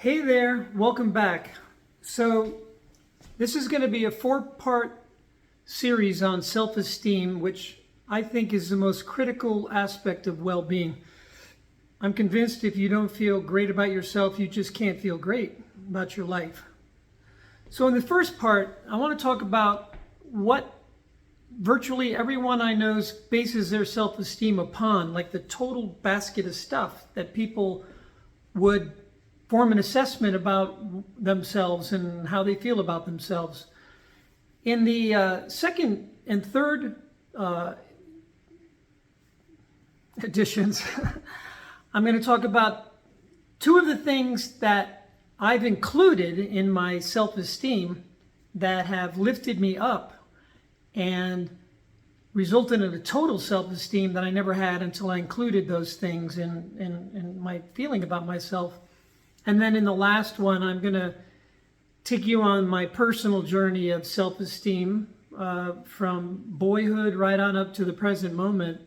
Hey there, welcome back. So this is going to be a 4-part series on self-esteem, which I think is the most critical aspect of well-being. I'm convinced if you don't feel great about yourself, you just can't feel great about your life. So in the first part, I want to talk about what virtually everyone I know bases their self-esteem upon, like the total basket of stuff that people would form an assessment about themselves and how they feel about themselves. In the second and third editions, I'm going to talk about two of the things that I've included in my self-esteem that have lifted me up and resulted in a total self-esteem that I never had until I included those things in my feeling about myself. And then in the last one, I'm going to take you on my personal journey of self-esteem from boyhood right on up to the present moment,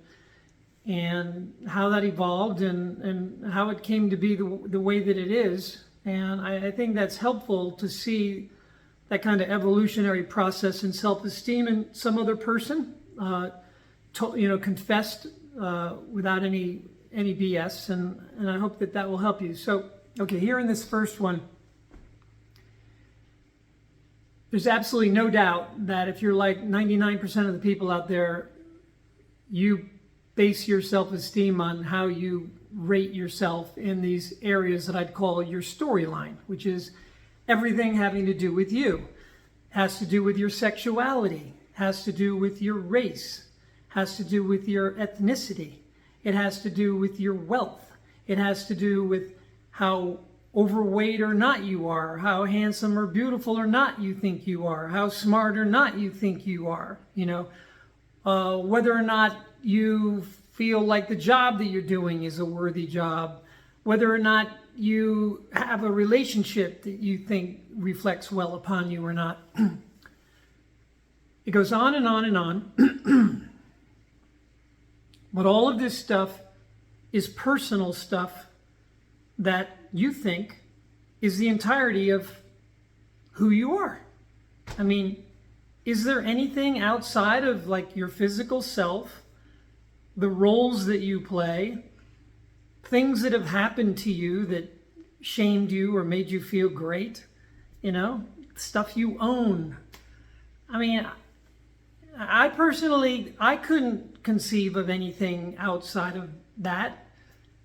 and how that evolved and how it came to be the way that it is. And I think that's helpful to see that kind of evolutionary process in self-esteem in some other person, confessed without any BS. And I hope that will help you. So, okay, here in this first one, there's absolutely no doubt that if you're like 99% of the people out there, you base your self-esteem on how you rate yourself in these areas that I'd call your storyline, which is everything having to do with you. Has to do with your sexuality, has to do with your race, has to do with your ethnicity. It has to do with your wealth. It has to do with how overweight or not you are, how handsome or beautiful or not you think you are, how smart or not you think you are, whether or not you feel like the job that you're doing is a worthy job, whether or not you have a relationship that you think reflects well upon you or not. It goes on and on and on. But all of this stuff is personal stuff that you think is the entirety of who you are. I mean, is there anything outside of like your physical self, the roles that you play, things that have happened to you that shamed you or made you feel great, stuff you own? I mean, I personally, I couldn't conceive of anything outside of that.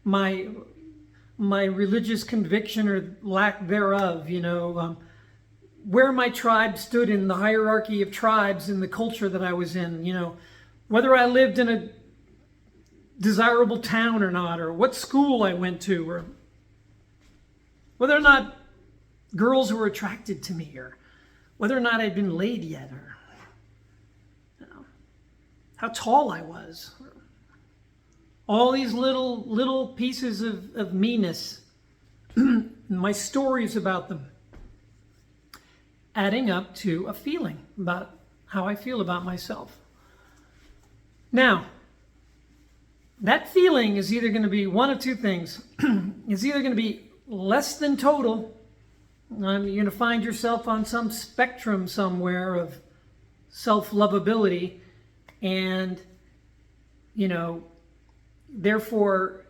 My religious conviction or lack thereof, where my tribe stood in the hierarchy of tribes in the culture that I was in, whether I lived in a desirable town or not, or what school I went to, or whether or not girls were attracted to me, or whether or not I'd been laid yet, or how tall I was. All these little pieces of meanness, my stories about them, adding up to a feeling about how I feel about myself. Now, that feeling is either going to be one of two things. It's either going to be less than total. You're going to find yourself on some spectrum somewhere of self-lovability, and, therefore,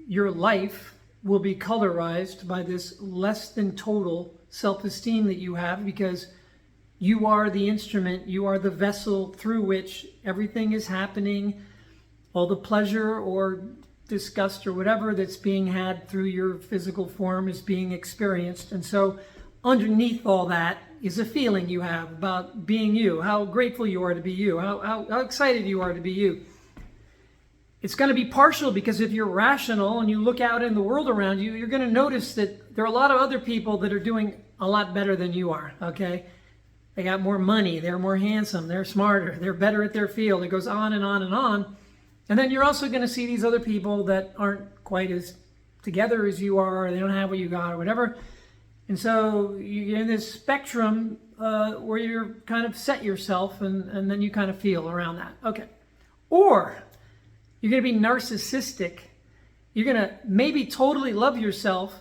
your life will be colorized by this less than total self-esteem that you have, because you are the instrument, you are the vessel through which everything is happening, all the pleasure or disgust or whatever that's being had through your physical form is being experienced. And so underneath all that is a feeling you have about being you, how grateful you are to be you, how excited you are to be you. It's going to be partial, because if you're rational and you look out in the world around you, you're going to notice that there are a lot of other people that are doing a lot better than you are, okay? They got more money, they're more handsome, they're smarter, they're better at their field. It goes on and on and on. And then you're also going to see these other people that aren't quite as together as you are, or they don't have what you got or whatever. And so you're in this spectrum where you're kind of set yourself, and then you kind of feel around that. Okay. Or you're going to be narcissistic. You're going to maybe totally love yourself,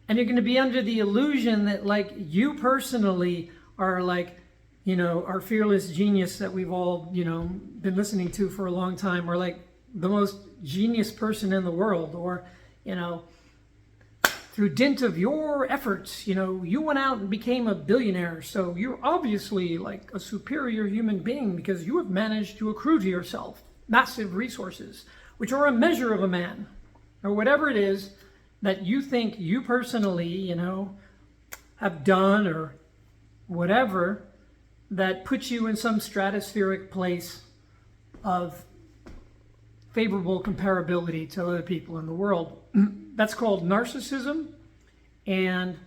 And you're going to be under the illusion that like you personally are like, our fearless genius that we've all, been listening to for a long time, or like the most genius person in the world, or, through dint of your efforts, you went out and became a billionaire. So you're obviously like a superior human being because you have managed to accrue to yourself massive resources, which are a measure of a man, or whatever it is that you think you personally, have done or whatever that puts you in some stratospheric place of favorable comparability to other people in the world. That's called narcissism, and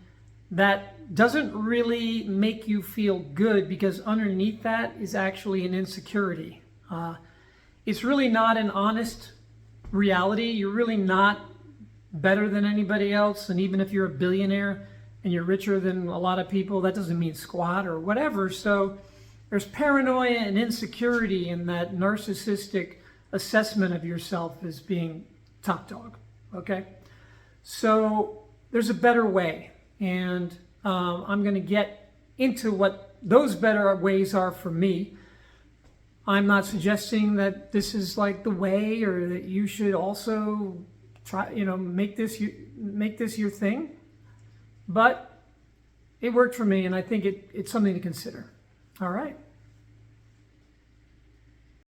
that doesn't really make you feel good because underneath that is actually an insecurity. It's really not an honest reality. You're really not better than anybody else, and even if you're a billionaire and you're richer than a lot of people, that doesn't mean squat or whatever. So there's paranoia and insecurity in that narcissistic assessment of yourself as being top dog, okay? So there's a better way, and I'm going to get into what those better ways are for me. I'm not suggesting that this is like the way, or that you should also try, make this your thing, but it worked for me, and I think it's something to consider. All right.